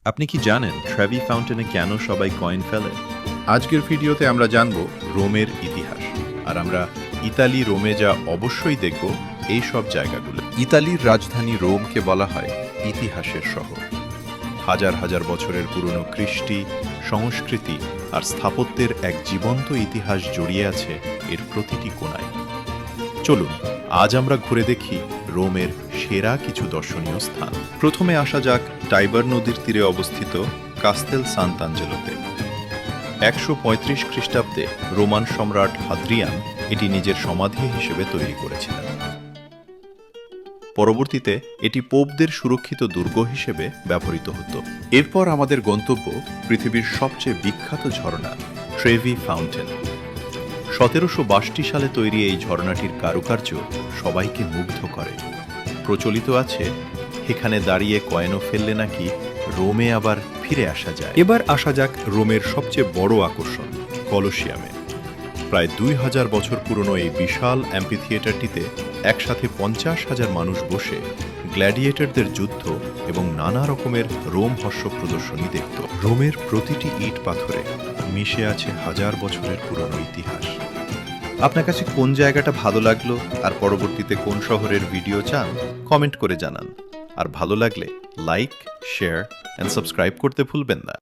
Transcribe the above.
আপনি কি জানেন ট্রেভি ফাউন্টেনে কেন সবাই কয়েন ফেলে? আজকের ভিডিওতে আমরা জানব রোমের ইতিহাস, আর আমরা ইতালি রোমে যা অবশ্যই দেখব এই সব জায়গাগুলো। ইতালির রাজধানী রোমকে বলা হয় ইতিহাসের শহর। হাজার হাজার বছরের পুরনো কৃষ্টি, সংস্কৃতি আর স্থাপত্যের এক জীবন্ত ইতিহাস জড়িয়ে আছে এর প্রতিটি কোণায়। চলুন আজ আমরা ঘুরে দেখি রোমের সেরা কিছু দর্শনীয় স্থান। প্রথমে আসা যাক টাইবার নদীর তীরে অবস্থিত কাস্তেল সান্তাঞ্জেলোতে। ১৩৫ খ্রিস্টাব্দে রোমান সম্রাট হাদ্রিয়ান এটি নিজের সমাধি হিসেবে তৈরি করেছিলেন। পরবর্তীতে এটি পোপদের সুরক্ষিত দুর্গ হিসেবে ব্যবহৃত হতো। এরপর আমাদের গন্তব্য পৃথিবীর সবচেয়ে বিখ্যাত ঝর্ণা ট্রেভি ফাউন্টেন। ১৭৬২ সালে তৈরি এই ঝর্ণাটির কারুকার্য সবাইকে মুগ্ধ করে। প্রচলিত আছে এখানে দাঁড়িয়ে কয়েনও ফেললে নাকি রোমে আবার ফিরে আসা যায়। এবার আসা যাক রোমের সবচেয়ে বড় আকর্ষণ কলোসিয়ামে। প্রায় ২,০০০ বছর পুরনো এই বিশাল অ্যাম্পিথিয়েটারটিতে একসাথে ৫০,০০০ মানুষ বসে গ্ল্যাডিয়েটরদের যুদ্ধ এবং নানা রকমের রোমহর্ষ প্রদর্শনী দেখত। রোমের প্রতিটি ইট পাথরে মিশে আছে হাজার বছরের পুরনো ইতিহাস। আপনার কাছে কোন জায়গাটা ভালো লাগলো আর পরবর্তীতে কোন শহরের ভিডিও চান কমেন্ট করে জানান। আর ভালো লাগলে লাইক, শেয়ার এন্ড সাবস্ক্রাইব করতে ভুলবেন না।